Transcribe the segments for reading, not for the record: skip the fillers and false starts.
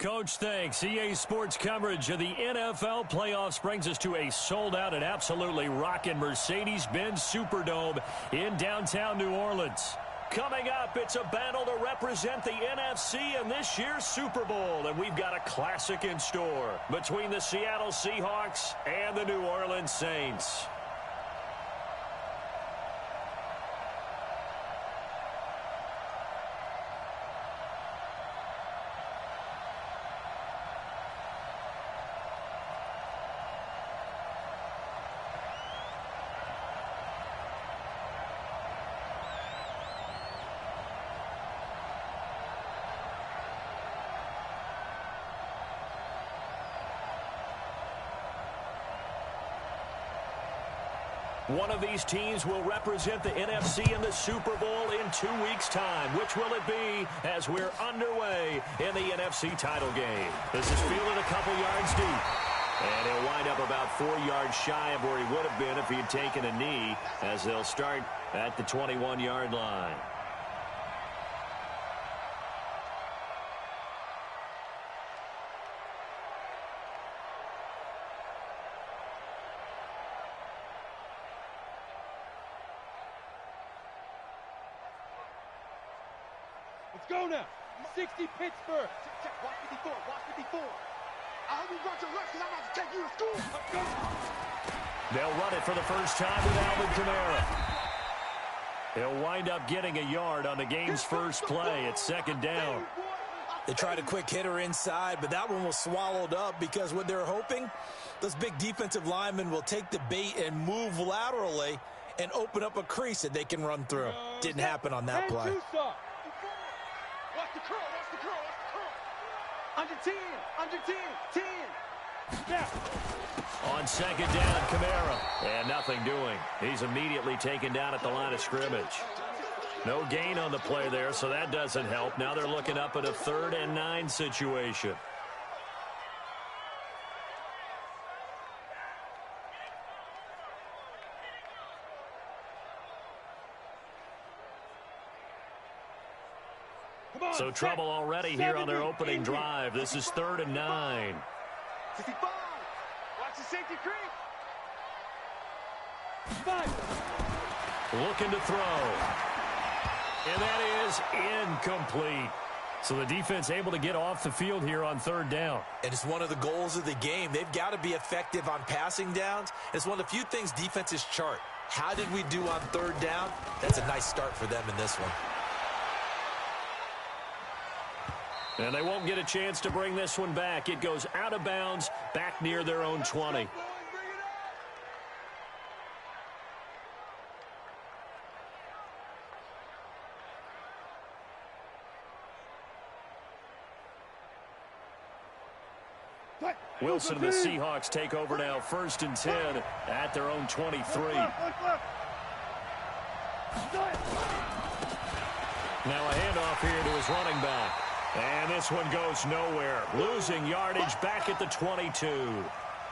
Coach, thanks. EA Sports coverage of the NFL playoffs brings us to a sold-out and absolutely rocking Mercedes-Benz Superdome in downtown New Orleans. Coming up, it's a battle to represent the NFC in this year's Super Bowl, and we've got a classic in store between the Seattle Seahawks and the New Orleans Saints. One of these teams will represent the NFC in the Super Bowl in 2 weeks' time. Which will it be as we're underway in the NFC title game? This is fielded a couple yards deep. And he'll wind up about 4 yards shy of where he would have been if he had taken a knee, as they'll start at the 21-yard line. Let's go now. 60 Pittsburgh. Check. Watch 54. Watch 54. I hope you brought your left because I'm about to take you to school. Let's go. They'll run it for the first time with Alvin Kamara. He'll wind up getting a yard on the game's first play. It's second down. They tried a quick hitter inside, but that one was swallowed up because what they're hoping, those big defensive linemen will take the bait and move laterally and open up a crease that they can run through. Didn't happen on that play. Watch the curl, watch the curl, watch the curl. Under 10, 10. Now. On second down, Kamara. And nothing doing. He's immediately taken down at the line of scrimmage. No gain on the play there, so that doesn't help. Now they're looking up at a 3rd and 9 situation. So trouble already here on their opening drive. This is 3rd and 9. 65. Watch the safety creep. 5. Looking to throw. And that is incomplete. So the defense able to get off the field here on 3rd down. And it's one of the goals of the game. They've got to be effective on passing downs. It's one of the few things defenses chart. How did we do on 3rd down? That's a nice start for them in this one. And they won't get a chance to bring this one back. It goes out of bounds, back near their own 20. Wilson and the Seahawks take over now, 1st and 10 at their own 23. Now a handoff here to his running back. And this one goes nowhere. Losing yardage back at the 22.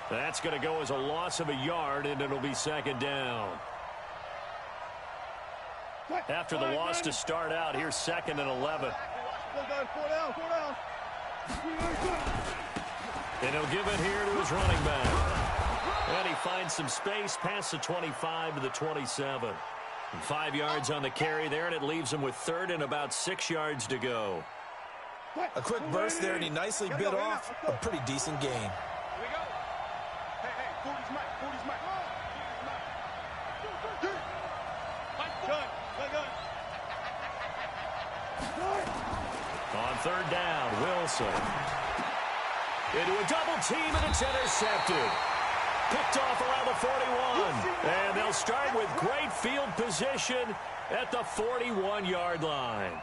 That's going to go as a loss of a yard, and it'll be 2nd down. After the loss to start out, here's 2nd and 11. And he'll give it here to his running back. And he finds some space past the 25 to the 27. And 5 yards on the carry there, and it leaves him with 3rd and about 6 yards to go. A quick burst there, and he nicely bit off a pretty decent gain. Here we go. Hey, 40's Mike, 40's Mike. On 3rd down, Wilson. Into a double team, and it's intercepted. Picked off around the 41. And they'll start with great field position at the 41-yard line.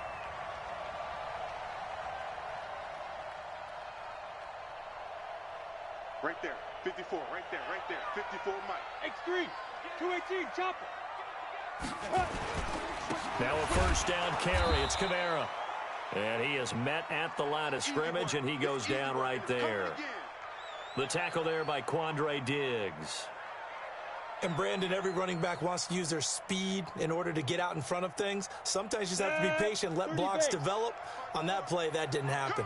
Right there, 54, right there, 54, Mike. X3, 218, chopper. Now a 1st down carry. It's Kamara. And he is met at the line of scrimmage, and he goes down right there. The tackle there by Quandre Diggs. And, Brandon, every running back wants to use their speed in order to get out in front of things. Sometimes you just have to be patient, let blocks develop. On that play, that didn't happen.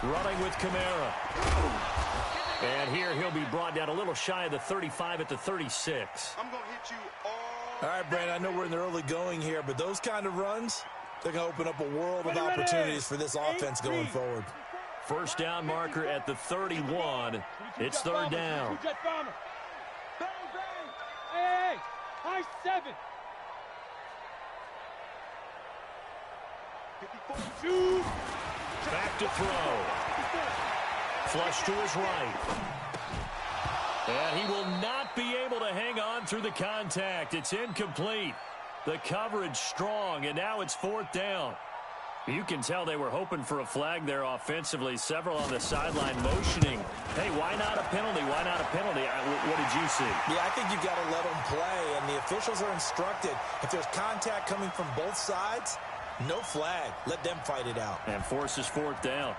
Running with Kamara. And here he'll be brought down a little shy of the 35 at the 36. I'm going to hit you All right, Brandon, I know we're in the early going here, but those kind of runs, they're going to open up a world of opportunities for this offense going forward. First down marker at the 31. It's third down. Bang, bang. Hey, high 7. 54. Back to throw. Flush to his right. And he will not be able to hang on through the contact. It's incomplete. The coverage strong, and now it's fourth down. You can tell they were hoping for a flag there offensively. Several on the sideline motioning. Hey, why not a penalty? Why not a penalty? What did you see? Yeah, I think you've got to let them play, and the officials are instructed. If there's contact coming from both sides, no flag. Let them fight it out. And forces fourth down.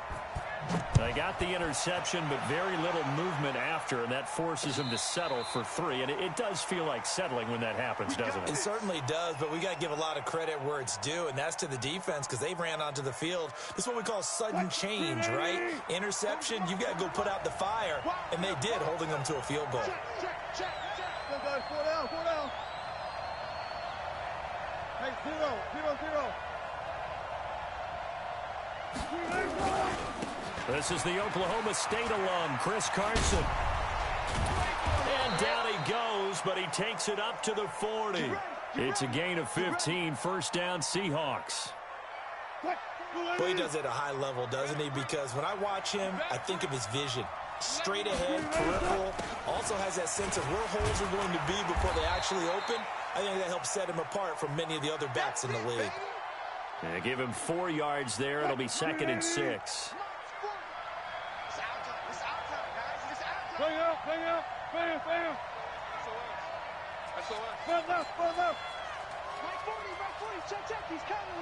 They got the interception, but very little movement after, and that forces them to settle for 3. And it does feel like settling when that happens, doesn't it? It certainly does, but we got to give a lot of credit where it's due, and that's to the defense because they ran onto the field. This is what we call sudden change, right? Interception, you've got to go put out the fire, and they did, holding them to a field goal. Check. Go, guys. 4 down. Hey, 0. This is the Oklahoma State alum, Chris Carson. And down he goes, but he takes it up to the 40. It's a gain of 15, first down Seahawks. Well, he does it at a high level, doesn't he? Because when I watch him, I think of his vision. Straight ahead, peripheral. Also has that sense of where holes are going to be before they actually open. I think that helps set him apart from many of the other backs in the league. And give him 4 yards there. It'll be 2nd and 6. Bring up. Bam. Run left. Right 40. Check. He's coming.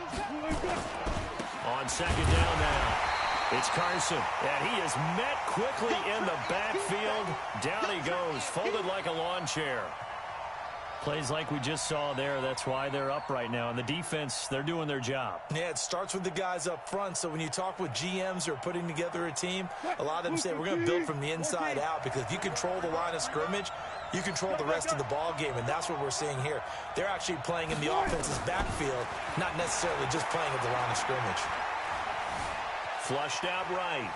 On 2nd down now. It's Carson. And he is met quickly in the backfield. Down he goes, folded like a lawn chair. Plays like we just saw there. That's why they're up right now. And the defense, they're doing their job. Yeah, it starts with the guys up front. So when you talk with GMs who are putting together a team, a lot of them say we're going to build from the inside out because if you control the line of scrimmage, you control the rest of the ball game, and that's what we're seeing here. They're actually playing in the offense's backfield, not necessarily just playing at the line of scrimmage. Flushed out right.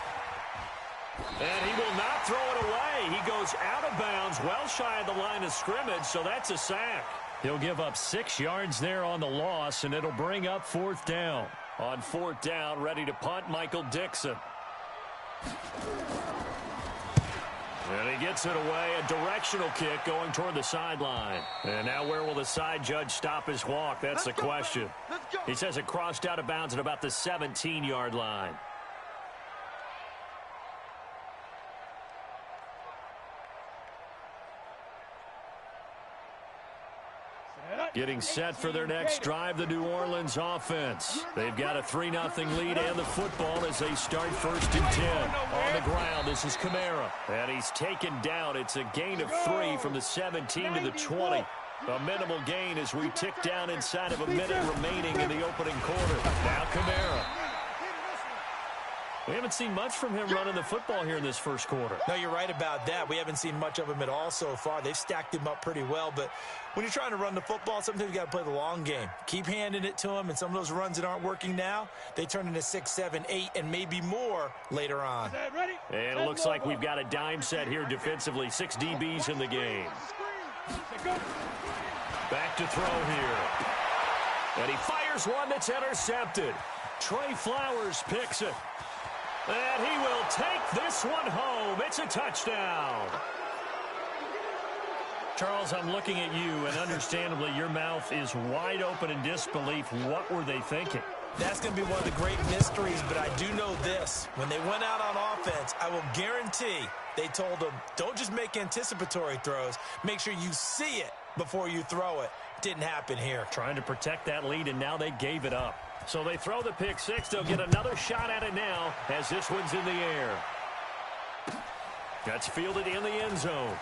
And he will not throw it away. He goes out of bounds, well shy of the line of scrimmage, so that's a sack. He'll give up 6 yards there on the loss, and it'll bring up fourth down. On fourth down, ready to punt, Michael Dixon. And he gets it away, a directional kick going toward the sideline. And now where will the side judge stop his walk? That's the question. He says it crossed out of bounds at about the 17-yard line. Getting set for their next drive, the New Orleans offense. They've got a 3-0 lead and the football as they start 1st and 10. On the ground, this is Kamara. And he's taken down. It's a gain of 3 from the 17 to the 20. A minimal gain as we tick down inside of a minute remaining in the opening quarter. Now Kamara. We haven't seen much from him running the football here in this first quarter. No, you're right about that. We haven't seen much of him at all so far. They've stacked him up pretty well, but when you're trying to run the football, sometimes you got to play the long game. Keep handing it to him, and some of those runs that aren't working now, they turn into 6, 7, 8, and maybe more later on. And it looks like we've got a dime set here defensively. 6 DBs in the game. Back to throw here. And he fires one that's intercepted. Trey Flowers picks it. And he will take this one home. It's a touchdown. Charles, I'm looking at you, and understandably, your mouth is wide open in disbelief. What were they thinking? That's going to be one of the great mysteries, but I do know this. When they went out on offense, I will guarantee they told them, don't just make anticipatory throws. Make sure you see it before you throw it. Didn't happen here. Trying to protect that lead, and now they gave it up. So they throw the pick six. They'll get another shot at it now as this one's in the air. That's fielded in the end zone.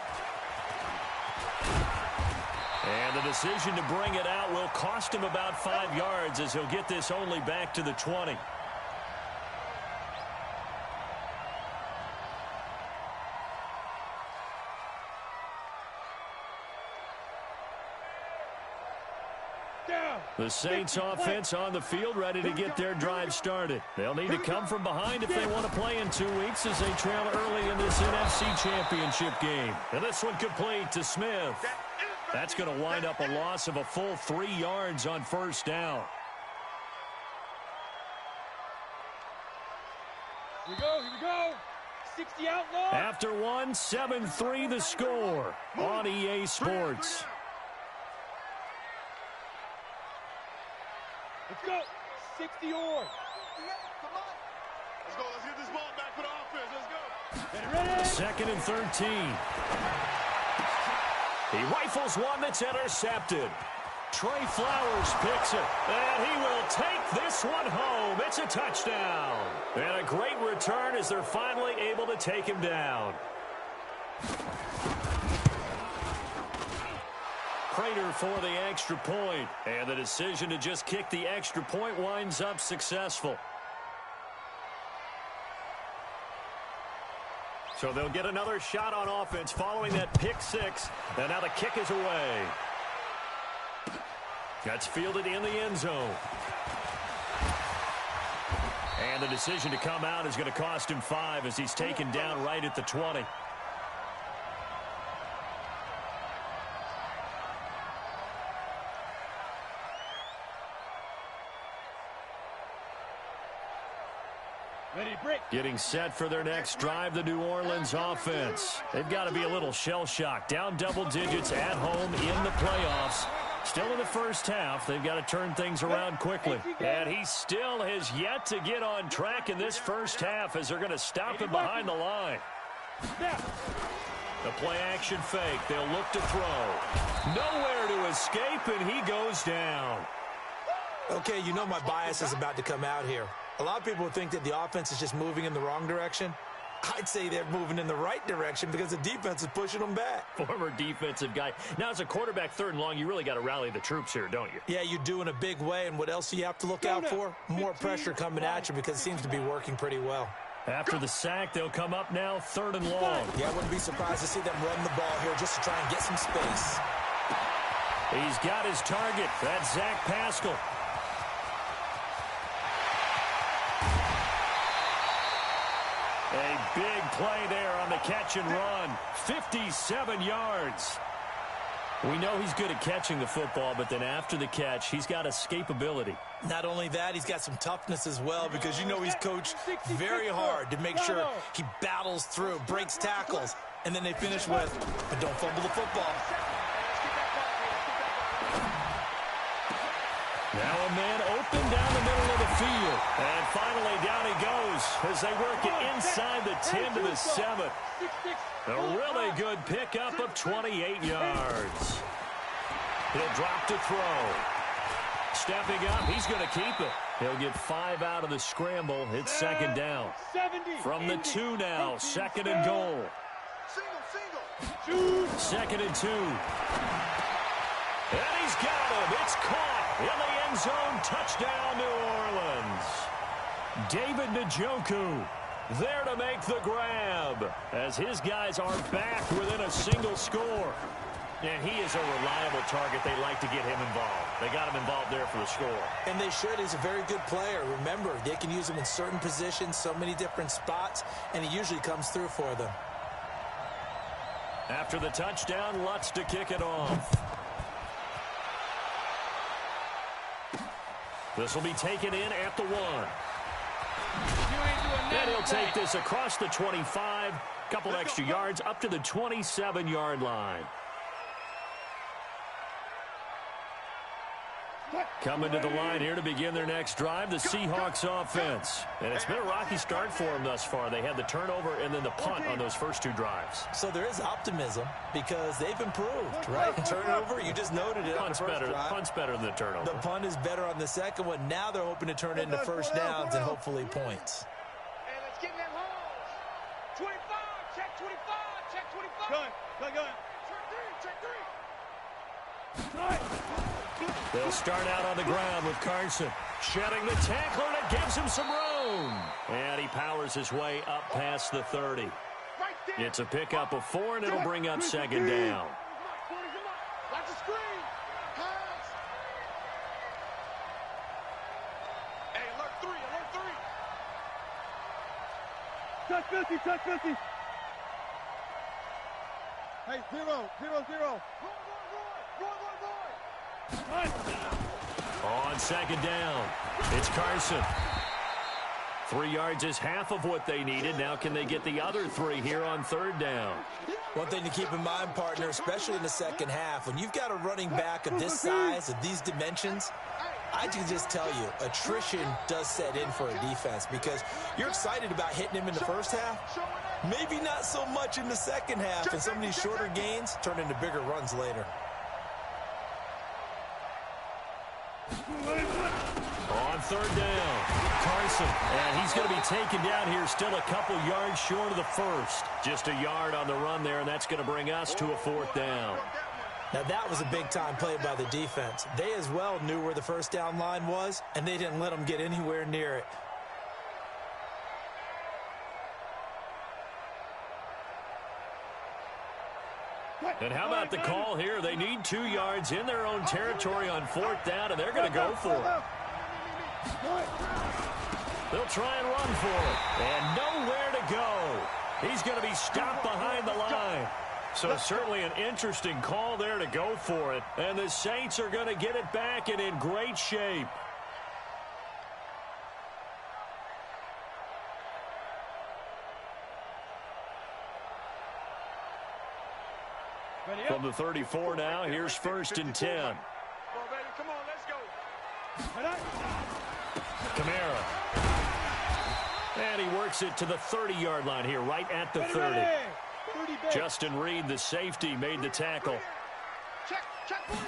And the decision to bring it out will cost him about 5 yards as he'll get this only back to the 20. The Saints offense on the field ready to get their drive started. They'll need to come from behind if they want to play in 2 weeks as they trail early in this NFC Championship game. And this one complete to Smith. That's going to wind up a loss of a full 3 yards on first down. Here we go. 60 outlaw. After one, 7-3 the score on EA Sports. Let's go. 60 or. Let's go. Let's get this ball back for the offense. Let's go. 2nd and 13. He rifles one that's intercepted. Trey Flowers picks it, and he will take this one home. It's a touchdown. And a great return as they're finally able to take him down. Prater for the extra point, and the decision to just kick the extra point winds up successful. So they'll get another shot on offense following that pick six, and now the kick is away. That's fielded in the end zone. And the decision to come out is going to cost him 5 as he's taken down right at the 20. Getting set for their next drive, the New Orleans offense. They've got to be a little shell-shocked. Down double digits at home in the playoffs. Still in the first half. They've got to turn things around quickly. And he still has yet to get on track in this first half as they're going to stop him behind the line. The play-action fake. They'll look to throw. Nowhere to escape, and he goes down. Okay, you know my bias is about to come out here. A lot of people think that the offense is just moving in the wrong direction. I'd say they're moving in the right direction because the defense is pushing them back. Former defensive guy. Now, as a quarterback, 3rd and long, you really got to rally the troops here, don't you? Yeah, you do in a big way. And what else do you have to look out for? More pressure coming at you because it seems to be working pretty well. After the sack, they'll come up now 3rd and long. Yeah, I wouldn't be surprised to see them run the ball here just to try and get some space. He's got his target. That's Zach Pascal. A big play there on the catch and run. 57 yards. We know he's good at catching the football, but then after the catch, he's got escapability. Not only that, he's got some toughness as well because you know he's coached very hard to make sure he battles through, breaks tackles, and then they finish with, but don't fumble the football. Now a man open down the middle of the field. And finally down he goes as they work it inside the 10 to the 7. A really good pickup of 28 yards. He'll drop to throw. Stepping up, he's going to keep it. He'll get 5 out of the scramble. It's 2nd down. From the 2 now, 2nd and goal. 2nd and 2. And he's got him. It's caught in the end zone. Touchdown, New Orleans. David Njoku there to make the grab as his guys are back within a single score. And he is a reliable target. They like to get him involved. They got him involved there for the score. And they should. He's a very good player. Remember, they can use him in certain positions, so many different spots, and he usually comes through for them. After the touchdown, Lutz to kick it off. This will be taken in at the 1. And he'll take this across the 25. Couple extra yards up to the 27-yard line. Coming to the line here to begin their next drive, the Seahawks offense. And it's been a rocky start for them thus far. They had the turnover and then the punt on those first 2 drives. So there is optimism because they've improved, right? Turnover, you just noted it. Punt's better than the turnover. The punt is better on the second one. Now they're hoping to turn it into first downs and hopefully points. And let's get in that hole. 25, check 25, check 25. Gun. Check 3. They'll start out on the ground with Carson. Shedding the tackler, and it gives him some room. And he powers his way up past the 30. It's a pickup of 4, and it'll bring up 2nd down. touch 50. Hey, 0. On second down, it's Carson. 3 yards is half of what they needed. Now can they get the other 3 here on third down? One thing to keep in mind, partner, especially in the second half, when you've got a running back of this size, of these dimensions, I can just tell you, attrition does set in for a defense because you're excited about hitting him in the first half. Maybe not so much in the second half, and some of these shorter gains turn into bigger runs later. On third down, Carson, and he's going to be taken down here still a couple yards short of the first. Just a yard on the run there, and that's going to bring us to a fourth down. Now, that was a big-time play by the defense. They as well knew where the first down line was, and they didn't let them get anywhere near it. And how about the call here? They need 2 yards in their own territory on fourth down, and they're going to go for it. They'll try and run for it. And nowhere to go. He's going to be stopped behind the line. So certainly an interesting call there to go for it. And the Saints are going to get it back and in great shape. From the 34 now, here's 1st and 10. Come on, baby. Come on, let's go. Kamara. And he works it to the 30-yard line here, right at the 30. Justin Reed, the safety, made the tackle.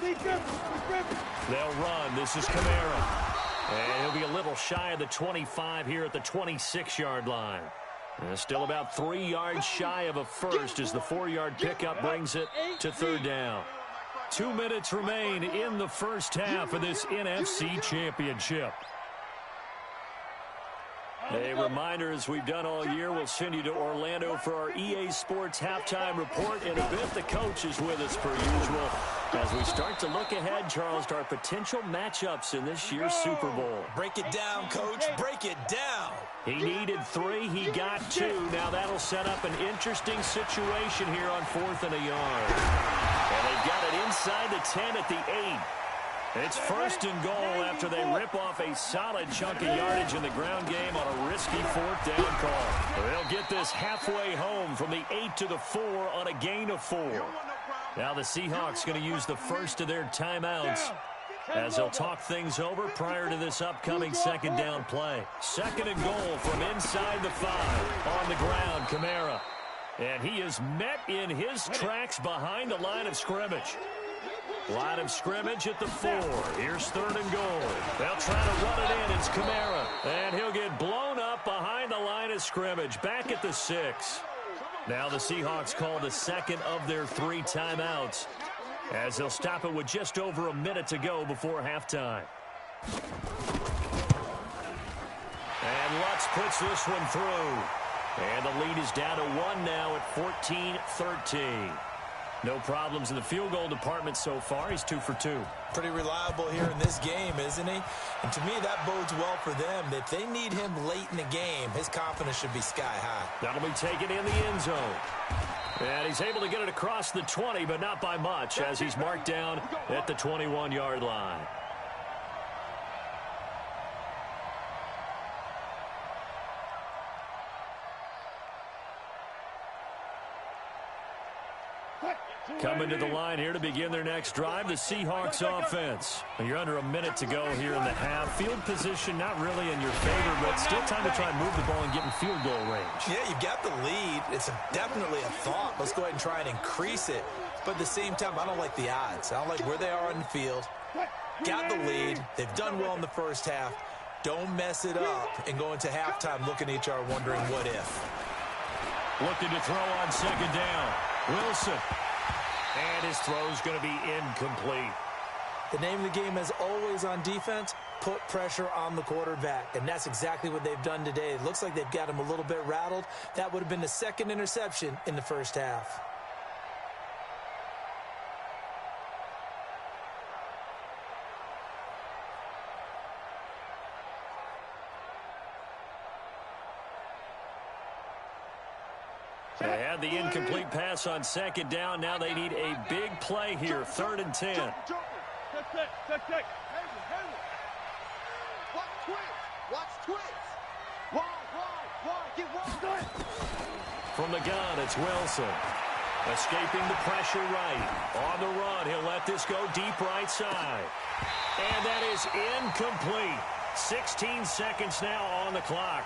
They'll run. This is Kamara. And he'll be a little shy of the 25 here at the 26-yard line. And still about 3 yards shy of a first as the 4-yard pickup brings it to third down. 2 minutes remain in the first half of this NFC Championship. A reminder, as we've done all year, we'll send you to Orlando for our EA Sports halftime report. In a bit, the coach is with us per usual as we start to look ahead, Charles, to our potential matchups in this year's Super Bowl. Break it down, Coach. Break it down. He needed 3. He got 2. Now that'll set up an interesting situation here on 4th and a yard. And they've got it inside the 10 at the 8. It's 1st and goal after they rip off a solid chunk of yardage in the ground game on a risky 4th down call. They'll get this halfway home from the 8 to the 4 on a gain of 4. Now the Seahawks going to use the first of their timeouts as they'll talk things over prior to this upcoming 2nd down play. 2nd and goal from inside the 5. On the ground, Kamara. And he is met in his tracks behind the line of scrimmage. Line of scrimmage at the 4. Here's 3rd and goal. They'll try to run it in. It's Kamara. And he'll get blown up behind the line of scrimmage. Back at the 6. Now the Seahawks call the 2nd of their 3 timeouts as they'll stop it with just over a minute to go before halftime. And Lutz puts this one through. And the lead is down to 1 now at 14-13. No problems in the field goal department so far. He's 2 for 2. Pretty reliable here in this game, isn't he? And to me, that bodes well for them. If they need him late in the game, his confidence should be sky high. That'll be taken in the end zone. And he's able to get it across the 20, but not by much as he's marked down at the 21-yard line. Coming to the line here to begin their next drive, the Seahawks offense. You're under a minute to go here in the half. Field position not really in your favor, but still time to try and move the ball and get in field goal range. Yeah, you've got the lead. It's definitely a thought. Let's go ahead and try and increase it. But at the same time, I don't like the odds. I don't like where they are on the field. Got the lead. They've done well in the first half. Don't mess it up and go into halftime looking at each other wondering what if. Looking to throw on 2nd down. Wilson. And his throw's going to be incomplete. The name of the game is always on defense, put pressure on the quarterback. And that's exactly what they've done today. It looks like they've got him a little bit rattled. That would have been the 2nd interception in the first half. the incomplete pass on second down. Now they need a big play here, 3rd and 10. Check. Watch twins. Wide. Get wide. From the gun, it's Wilson. Escaping the pressure right. On the run, he'll let this go deep right side. And that is incomplete. 16 seconds now on the clock.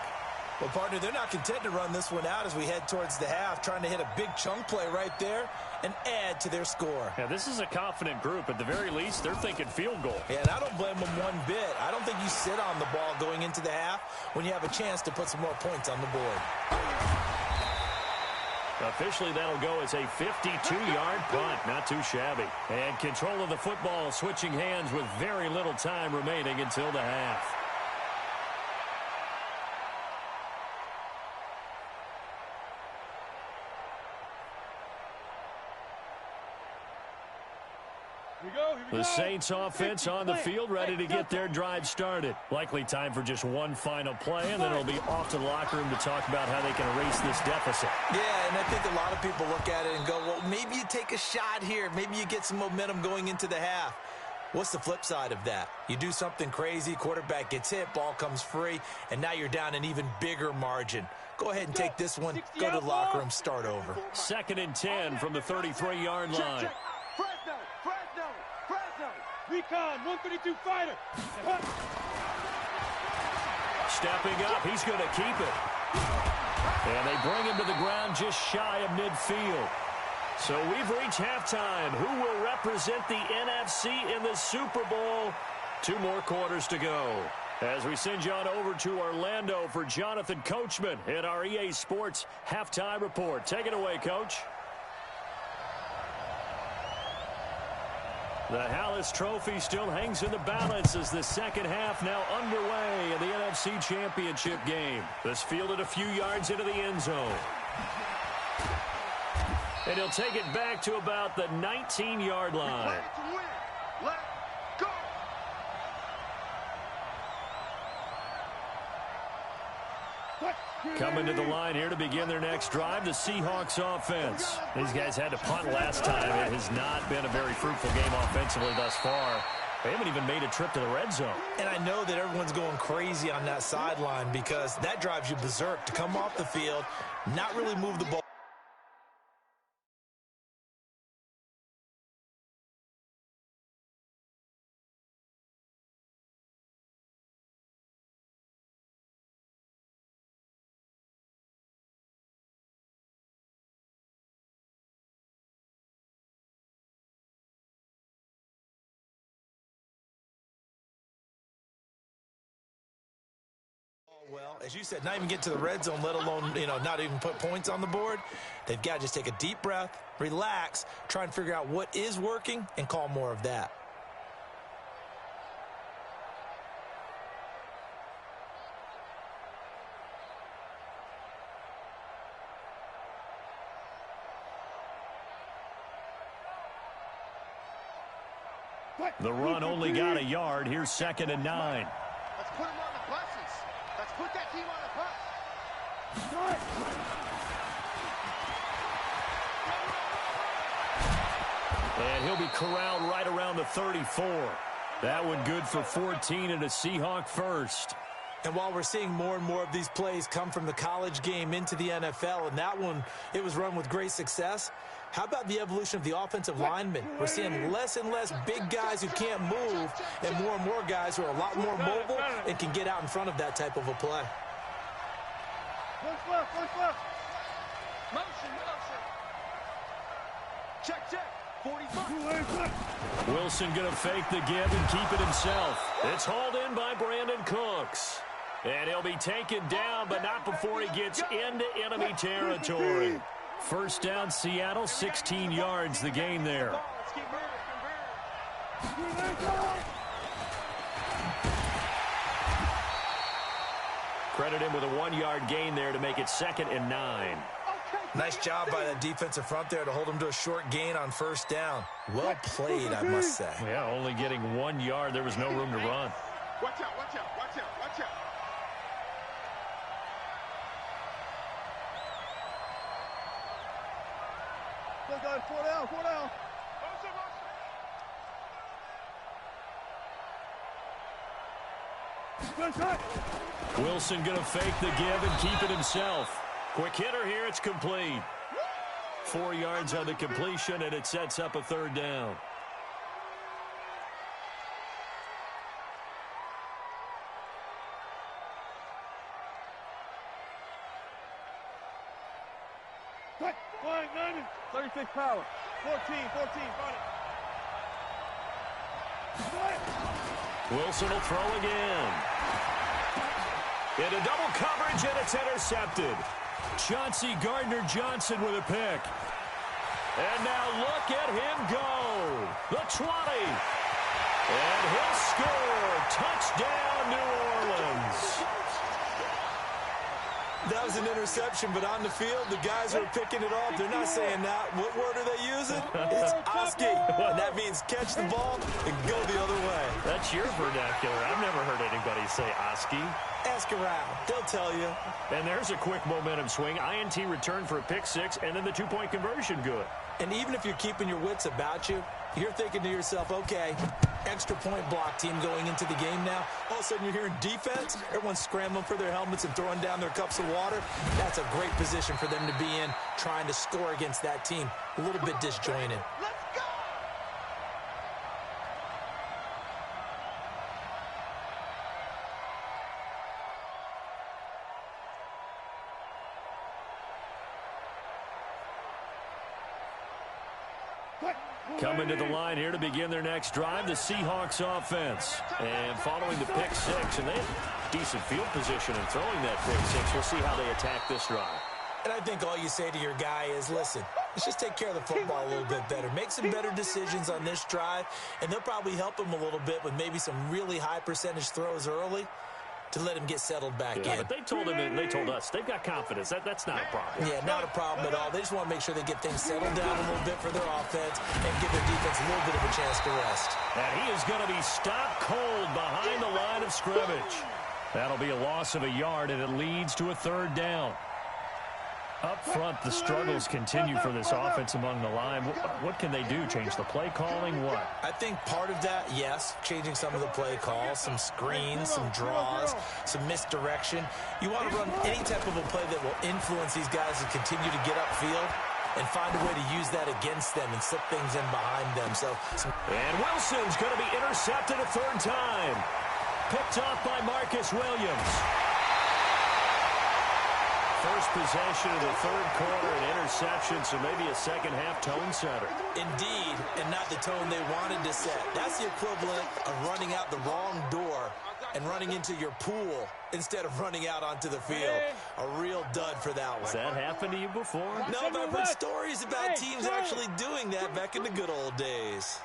Well, partner, they're not content to run this one out as we head towards the half, trying to hit a big chunk play right there and add to their score. Yeah, this is a confident group. At the very least, they're thinking field goal. Yeah, and I don't blame them one bit. I don't think you sit on the ball going into the half when you have a chance to put some more points on the board. Officially, that'll go as a 52-yard punt. Not too shabby. And control of the football switching hands with very little time remaining until the half. The Saints offense on the field, ready to get their drive started. Likely time for just one final play, and then it'll be off to the locker room to talk about how they can erase this deficit. Yeah, and I think a lot of people look at it and go, well, maybe you take a shot here. Maybe you get some momentum going into the half. What's the flip side of that? You do something crazy, quarterback gets hit, ball comes free, and now you're down an even bigger margin. Go ahead and take this one, go to the locker room, start over. 2nd and 10 from the 33-yard line. Fresno. Recon, 132 fighter. Stepping up, he's going to keep it. And they bring him to the ground just shy of midfield. So we've reached halftime. Who will represent the NFC in the Super Bowl? 2 more quarters to go. As we send you on over to Orlando for Jonathan Coachman in our EA Sports Halftime Report. Take it away, Coach. The Hallis Trophy still hangs in the balance as the second half now underway in the NFC Championship game. This fielded a few yards into the end zone. And he'll take it back to about the 19-yard line. Let's go. Coming to the line here to begin their next drive, the Seahawks offense. These guys had to punt last time. It has not been a very fruitful game offensively thus far. They haven't even made a trip to the red zone. And I know that everyone's going crazy on that sideline because that drives you berserk to come off the field, not really move the ball. Well, as you said, not even get to the red zone, let alone, not even put points on the board. They've got to just take a deep breath, relax, try and figure out what is working, and call more of that. The run only got a yard. Here's 2nd and 9. Let's put him on the buses. Let's put that team on the bus. And he'll be corralled right around the 34. That one good for 14 and a Seahawk first. And while we're seeing more and more of these plays come from the college game into the NFL, and that one, it was run with great success, how about the evolution of the offensive linemen? We're seeing less and less big guys who can't move and more guys who are a lot more mobile and can get out in front of that type of a play. One left. Motion. Check. 45. Wilson going to fake the give and keep it himself. It's hauled in by Brandon Cooks. And he'll be taken down, but not before he gets into enemy territory. First down, Seattle, 16 yards, the gain there. Credit him with a 1-yard gain there to make it 2nd and 9. Nice job by that defensive front there to hold him to a short gain on first down. Well played, I must say. Yeah, only getting 1 yard. There was no room to run. Watch out. Still got 4 down, 4 down. Wilson going to fake the give and keep it himself. Quick hitter here, it's complete. 4 yards on the completion, and it sets up a third down. Flying 90, 36 power. 14, run it. Wilson will throw again. Into double coverage, and it's intercepted. Chauncey Gardner-Johnson with a pick. And now look at him go. The 20. And he'll score. Touchdown, New Orleans. That was an interception, but on the field, the guys who are picking it off, they're not saying that. What word are they using? It's Oski. And that means catch the ball and go the other way. That's your vernacular. I've never heard anybody say Oski. Ask around. They'll tell you. And there's a quick momentum swing. INT return for a pick six, and then the two-point conversion good. And even if you're keeping your wits about you, you're thinking to yourself, okay, extra point block team going into the game now. All of a sudden you're hearing defense. Everyone's scrambling for their helmets and throwing down their cups of water. That's a great position for them to be in, trying to score against that team. A little bit disjointed. Coming to the line here to begin their next drive, the Seahawks offense. And following the pick six, and they have decent field position in throwing that pick six. We'll see how they attack this drive. And I think all you say to your guy is, listen, let's just take care of the football a little bit better. Make some better decisions on this drive, and they'll probably help him a little bit with maybe some really high percentage throws early to let him get settled back in. But they told him, and they told us, they've got confidence. That's not a problem. Yeah, not a problem at all. They just want to make sure they get things settled down a little bit for their offense and give their defense a little bit of a chance to rest. And he is going to be stopped cold behind the line of scrimmage. That'll be a loss of a yard, and it leads to a third down. Up front, the struggles continue for this offense among the line. What can they do? Change the play calling? What? I think part of that, yes, changing some of the play calls, some screens, some draws, some misdirection. You want to run any type of a play that will influence these guys to continue to get upfield and find a way to use that against them and slip things in behind them. And Wilson's going to be intercepted a third time. Picked off by Marcus Williams. First possession of the third quarter, an interception, so maybe a second-half tone setter. Indeed, and not the tone they wanted to set. That's the equivalent of running out the wrong door and running into your pool instead of running out onto the field. A real dud for that one. Has that happened to you before? No, but I've heard stories about teams actually doing that back in the good old days.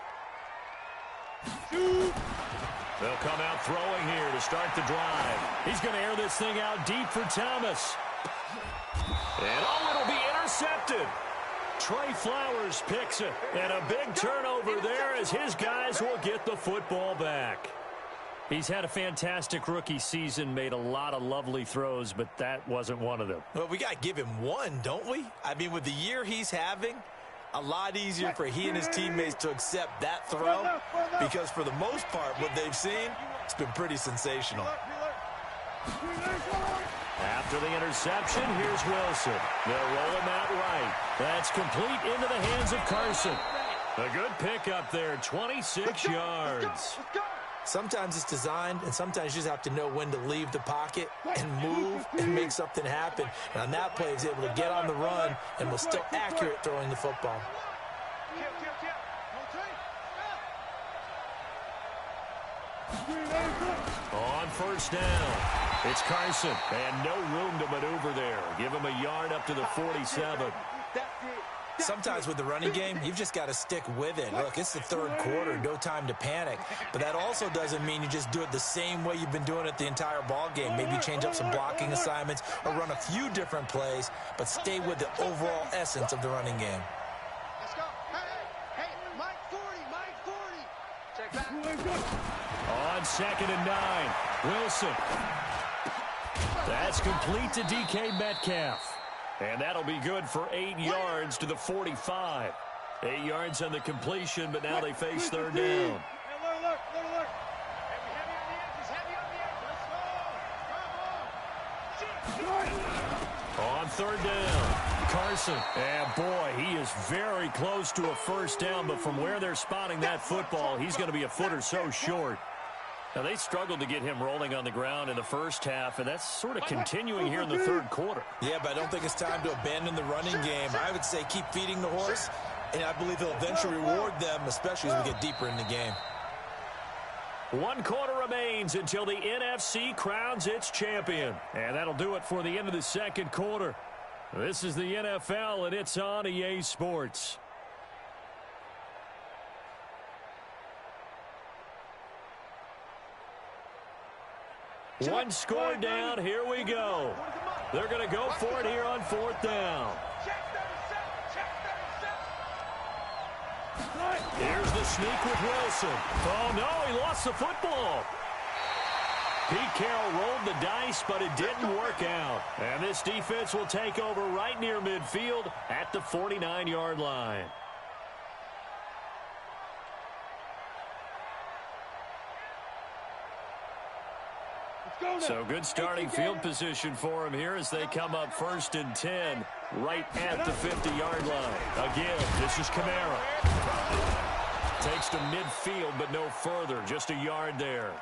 They'll come out throwing here to start the drive. He's going to air this thing out deep for Thomas. And it'll be intercepted. Trey Flowers picks it. And a big turnover there as his guys will get the football back. He's had a fantastic rookie season, made a lot of lovely throws, but that wasn't one of them. Well, we got to give him one, don't we? I mean, with the year he's having, a lot easier for he and his teammates to accept that throw because for the most part, what they've seen, it's been pretty sensational. After the interception, here's Wilson. They'll roll him out right. That's complete into the hands of Carson. A good pickup there, 26 yards. Sometimes it's designed, and sometimes you just have to know when to leave the pocket and move and make something happen. And on that play, he was able to get on the run and was still accurate throwing the football. On first down, it's Carson, and no room to maneuver there. Give him a yard up to the 47. Sometimes with the running game, you've just got to stick with it. Look, it's the third quarter, no time to panic. But that also doesn't mean you just do it the same way you've been doing it the entire ball game. Maybe change up some blocking assignments or run a few different plays, but stay with the overall essence of the running game. Let's go. Hey, Mike 40, Mike 40. Check back. On 2nd and 9, Wilson. That's complete to DK Metcalf. And that'll be good for 8 yards to the 45. 8 yards on the completion, but now they face third down. Hey, look. Heavy on the edges. Let's go. On third down, Carson. And boy, he is very close to a first down, but from where they're spotting that football, he's going to be a foot or so short. Now, they struggled to get him rolling on the ground in the first half, and that's sort of continuing here in the third quarter. Yeah, but I don't think it's time to abandon the running game. I would say keep feeding the horse, and I believe he'll eventually reward them, especially as we get deeper in the game. 1 quarter remains until the NFC crowns its champion. And that'll do it for the end of the second quarter. This is the NFL, and it's on EA Sports. One score down. Here we go. They're going to go for it here on fourth down. Here's the sneak with Wilson. Oh, no, he lost the football. Pete Carroll rolled the dice, but it didn't work out. And this defense will take over right near midfield at the 49-yard line. So good starting field position for him here as they come up 1st and 10 right at the 50-yard line. Again, this is Kamara. Takes to midfield, but no further. Just a yard there.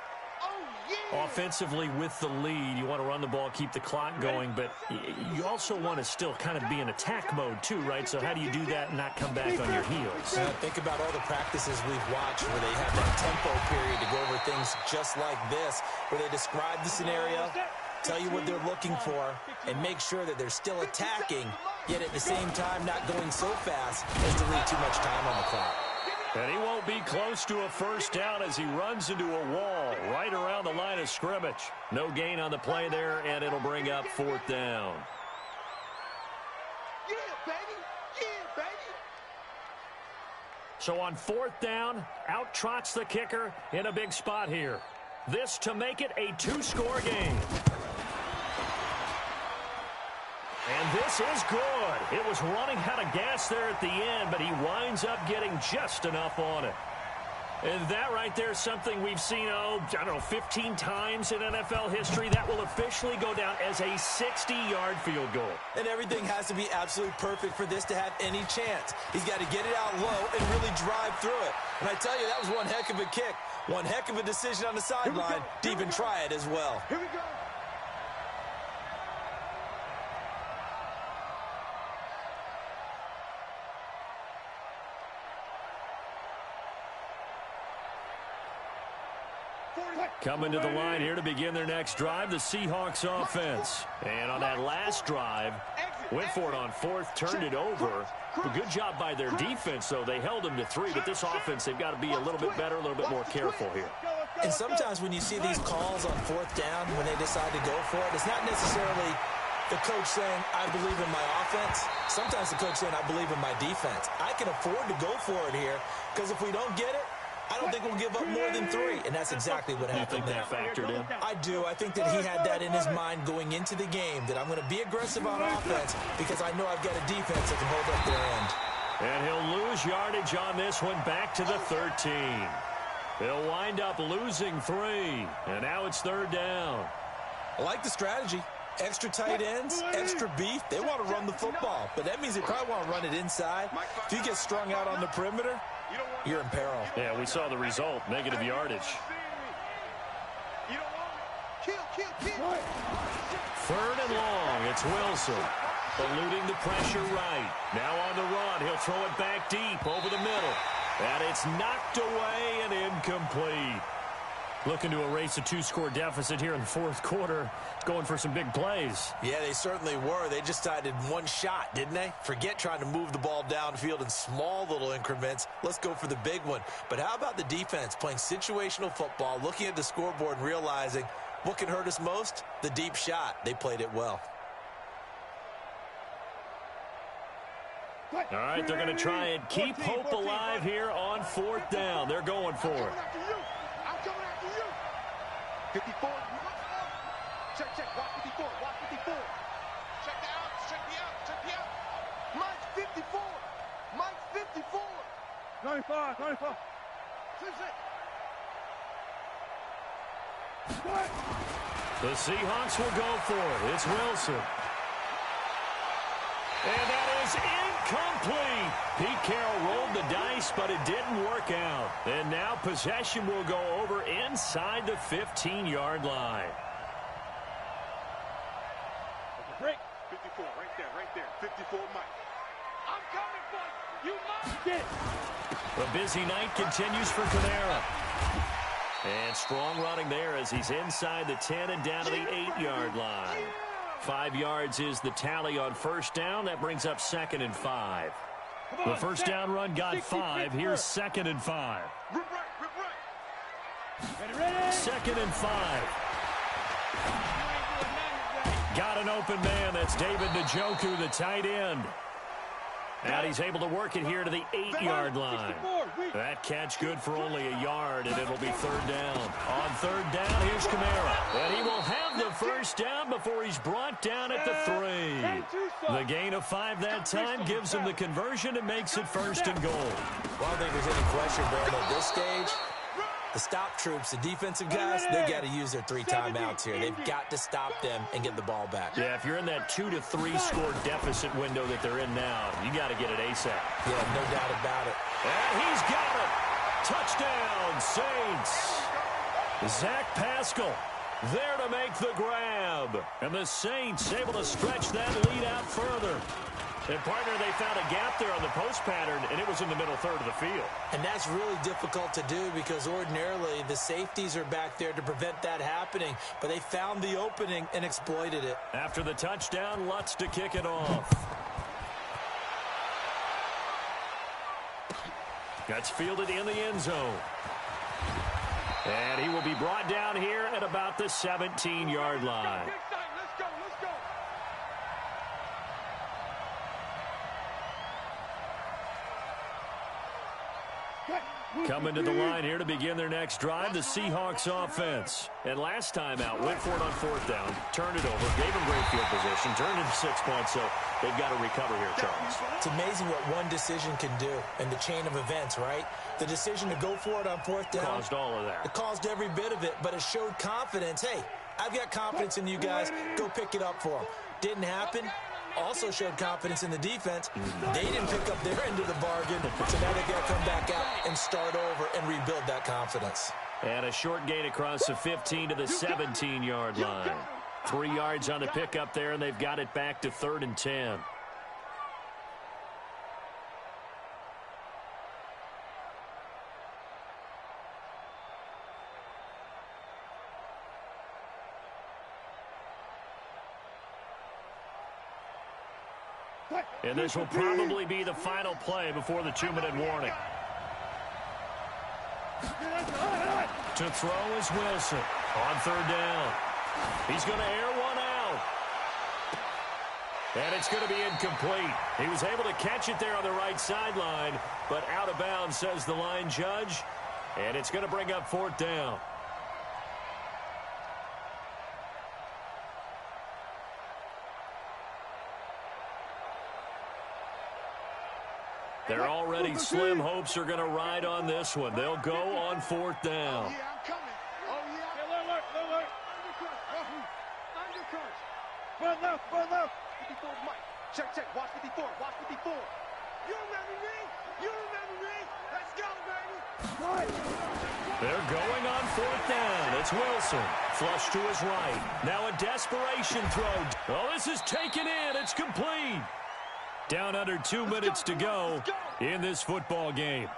Offensively with the lead, you want to run the ball, keep the clock going, but you also want to still kind of be in attack mode too, right? So how do you do that and not come back on your heels? Think about all the practices we've watched where they have that tempo period to go over things just like this, where they describe the scenario, tell you what they're looking for, and make sure that they're still attacking, yet at the same time not going so fast as to leave too much time on the clock. And he won't be close to a first down as he runs into a wall right around the line of scrimmage. No gain on the play there, and it'll bring up 4th down. Yeah, baby. So on 4th down, out trots the kicker in a big spot here. This to make it a 2-score game. And this is good. It was running out of gas there at the end, but he winds up getting just enough on it. And that right there is something we've seen, 15 times in NFL history. That will officially go down as a 60-yard field goal. And everything has to be absolutely perfect for this to have any chance. He's got to get it out low and really drive through it. And I tell you, that was one heck of a kick. One heck of a decision on the sideline to even try it as well. Here we go. Coming to the line here to begin their next drive, the Seahawks offense. And on that last drive, went for it on 4th, turned it over. A good job by their defense, though. They held them to 3, but this offense, they've got to be a little bit better, a little bit more careful here. And sometimes when you see these calls on 4th down, when they decide to go for it, it's not necessarily the coach saying, I believe in my offense. Sometimes the coach saying, I believe in my defense. I can afford to go for it here, because if we don't get it, I don't think we'll give up more than 3, and that's exactly what happened there. You think that factored in? I do. I think that he had that in his mind going into the game, that I'm going to be aggressive on offense because I know I've got a defense that can hold up their end. And he'll lose yardage on this one back to the 13. He'll wind up losing 3, and now it's 3rd down. I like the strategy. Extra tight ends, extra beef. They want to run the football, but that means they probably want to run it inside. If you get strung out on the perimeter, you're in peril. Yeah, we saw the result, negative yardage. Kill. 3rd and long, it's Wilson. Eluding the pressure right. Now on the run, he'll throw it back deep over the middle. And it's knocked away and incomplete. Looking to erase a 2-score deficit here in the 4th quarter. Going for some big plays. Yeah, they certainly were. They just decided one shot, didn't they? Forget trying to move the ball downfield in small little increments. Let's go for the big one. But how about the defense playing situational football, looking at the scoreboard and realizing what can hurt us most? The deep shot. They played it well. All right, they're going to try and keep hope alive here on 4th down. They're going for it. I'm coming after you. 54. Check. Watch 54. Check the outs. Check me out. Check me out. Mike's 54. Mike's 54. 95, 95. The Seahawks will go for it. It's Wilson. And that is incomplete. Pete Carroll rolled the dice, but it didn't work out. And now possession will go over inside the 15-yard line. Break. 54, right there. 54, Mike. I'm coming, boy. You must get. The busy night continues for Kamara. And strong running there as he's inside the 10 and down to the 8-yard line. 5 yards is the tally on first down. That brings up 2nd and 5. The first down run got 5. Here's 2nd and 5. Rip right. 2nd and 5. Got an open man. That's David Njoku, the tight end. And he's able to work it here to the 8-yard line. That catch good for only a yard, and it'll be 3rd down. On 3rd down, here's Kamara. And he will have the first down before he's brought down at the 3. The gain of 5 that time gives him the conversion and makes it 1st and goal. Well, I don't think there's any question, Brandon, at this stage. The stop troops, the defensive guys, they got to use their 3 timeouts here. They've got to stop them and get the ball back. Yeah, if you're in that 2 to 3 score deficit window that they're in now, you got to get it ASAP. Yeah, no doubt about it. And he's got it. Touchdown, Saints. Zach Pascal there to make the grab. And the Saints able to stretch that lead out further. And, partner, they found a gap there on the post pattern, and it was in the middle third of the field. And that's really difficult to do because ordinarily the safeties are back there to prevent that happening. But they found the opening and exploited it. After the touchdown, Lutz to kick it off. That's fielded in the end zone. And he will be brought down here at about the 17-yard line. Let's go. Coming to the line here to begin their next drive, the Seahawks offense. And last time out, went for it on 4th down, turned it over, gave them great field position, turned it to 6 points, so they've got to recover here, Charles. It's amazing what one decision can do in the chain of events, right? The decision to go for it on 4th down. Caused all of that. It caused every bit of it, but it showed confidence. Hey, I've got confidence in you guys. Go pick it up for them. Didn't happen. Also showed confidence in the defense. They didn't pick up their end of the bargain, so now they've got to come back out and start over and rebuild that confidence. And a short gain across the 15 to the 17-yard line. 3 yards on the pickup there, and they've got it back to 3rd and 10. And this will probably be the final play before the 2-minute warning. To throw is Wilson on 3rd down. He's going to air one out. And it's going to be incomplete. He was able to catch it there on the right sideline, but out of bounds, says the line judge. And it's going to bring up 4th down. Their already slim hopes are going to ride on this one. They'll go on 4th down. Oh, yeah, I'm coming. Oh, yeah. Alert. Undercut. Front left. 54 Mike. Check. Watch 54. You remember me. Let's go, baby. They're going on 4th down. It's Wilson. Flush to his right. Now a desperation throw. Oh, this is taken in. It's complete. Down under 2 minutes to go in this football game.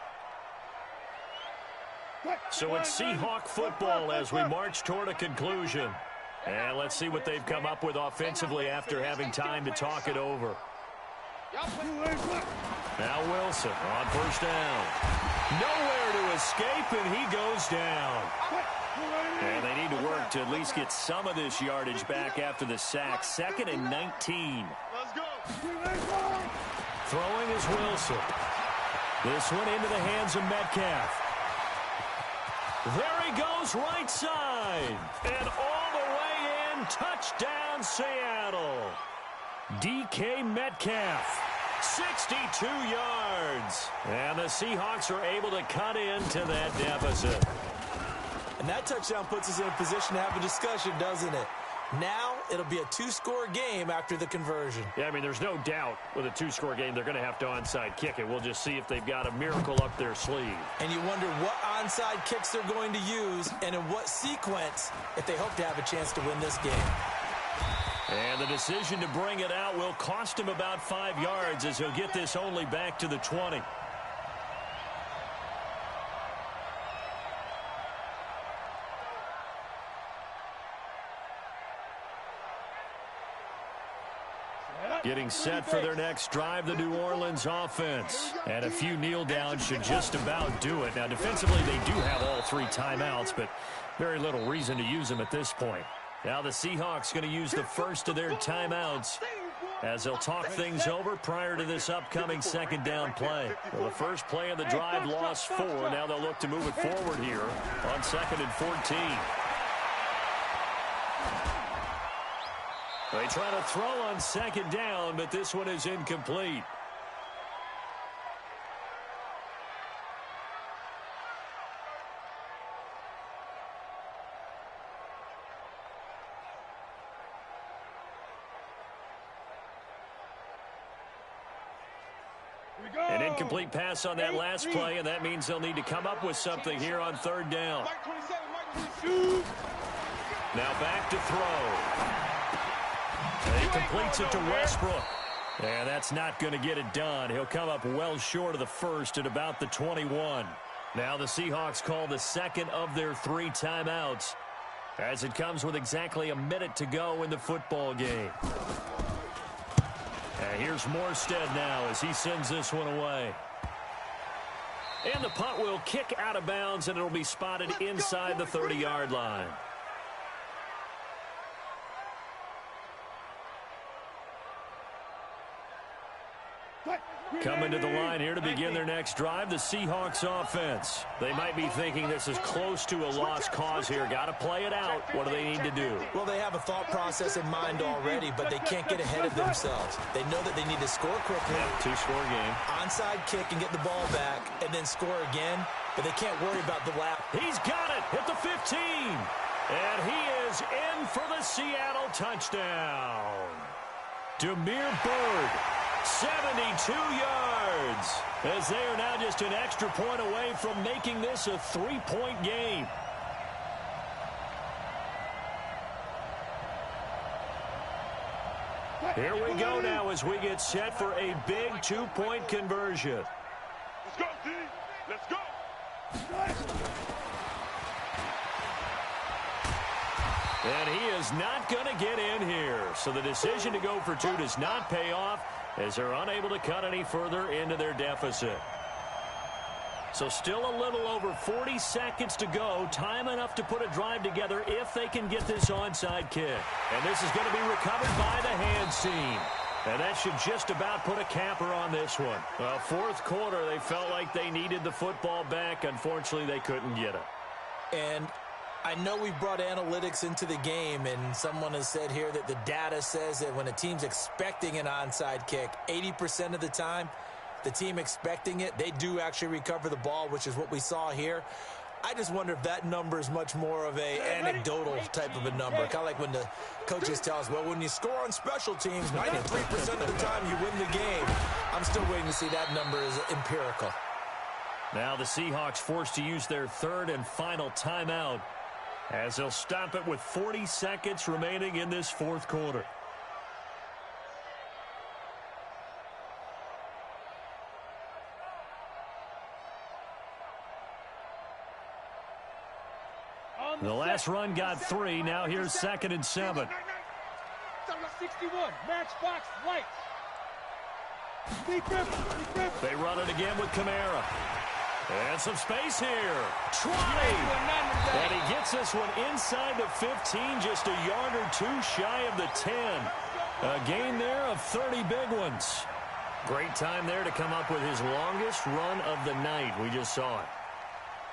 So it's Seahawk football as we march toward a conclusion. And let's see what they've come up with offensively after having time to talk it over. Now Wilson on 1st down. Nowhere to escape, and he goes down. And they need to work to at least get some of this yardage back after the sack. 2nd and 19. Let's go. Throwing is Wilson. This one into the hands of Metcalf. There he goes, right side. And all the way in, touchdown Seattle. DK Metcalf. 62 yards. And the Seahawks are able to cut into that deficit. And that touchdown puts us in a position to have a discussion, doesn't it? Now it'll be a two-score game after the conversion. Yeah, I mean, there's no doubt with a two-score game they're going to have to onside kick it. We'll just see if they've got a miracle up their sleeve. And you wonder what onside kicks they're going to use and in what sequence if they hope to have a chance to win this game. And the decision to bring it out will cost him about 5 yards as he'll get this only back to the 20. Getting set for their next drive, the New Orleans offense. And a few kneel downs should just about do it. Now, defensively, they do have all 3 timeouts, but very little reason to use them at this point. Now the Seahawks going to use the first of their timeouts as they'll talk things over prior to this upcoming second down play. Well, the first play of the drive lost 4. Now they'll look to move it forward here on 2nd and 14. They try to throw on 2nd down, but this one is incomplete. An incomplete pass on that last play, and that means they'll need to come up with something here on 3rd down. Now back to throw. He completes it to Westbrook. And that's not going to get it done. He'll come up well short of the first at about the 21. Now the Seahawks call the second of their 3 timeouts as it comes with exactly a minute to go in the football game. And here's Morstead now as he sends this one away. And the punt will kick out of bounds, and it'll be spotted inside the 30-yard line. Coming to the line here to begin their next drive, the Seahawks offense. They might be thinking this is close to a lost cause here. Got to play it out. What do they need to do? Well, they have a thought process in mind already, but they can't get ahead of themselves. They know that they need to score quickly. Yep, 2-score game. Onside kick and get the ball back and then score again, but they can't worry about the lap. He's got it at the 15. And he is in for the Seattle touchdown. Damiere Byrd. 72 yards as they are now just an extra point away from making this a 3-point game. Here we go now as we get set for a big 2-point conversion. Let's go, D. Let's go. And he is not going to get in here. So the decision to go for 2 does not pay off as they're unable to cut any further into their deficit. So still a little over 40 seconds to go. Time enough to put a drive together if they can get this onside kick. And this is going to be recovered by the hands team. And that should just about put a capper on this one. Well, 4th quarter, they felt like they needed the football back. Unfortunately, they couldn't get it. And I know we brought analytics into the game, and someone has said here that the data says that when a team's expecting an onside kick, 80% of the time, the team expecting it, they do actually recover the ball, which is what we saw here. I just wonder if that number is much more of a anecdotal type of a number. Kind of like when the coaches tell us, well, when you score on special teams, 93% of the time you win the game. I'm still waiting to see that number is empirical. Now the Seahawks forced to use their 3rd and final timeout as they'll stop it with 40 seconds remaining in this 4th quarter. The last run got 3. Now here's 2nd and 7. 61, matchbox lights. They run it again with Kamara. And some space here. And he gets this one inside the 15, just a yard or 2 shy of the 10. A gain there of 30 big ones. Great time there to come up with his longest run of the night. We just saw it.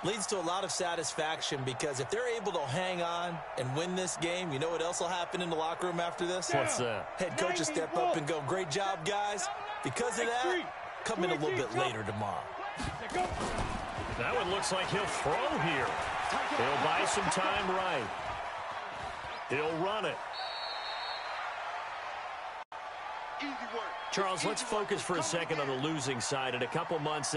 Leads to a lot of satisfaction because if they're able to hang on and win this game, you know what else will happen in the locker room after this? What's that? Head coach will step up and go, great job, guys. Because of that, come in a little bit later tomorrow. That one looks like he'll throw here. He'll buy some time right. He'll run it. Easy work. Charles, let's focus for a second on the losing side. In a couple months,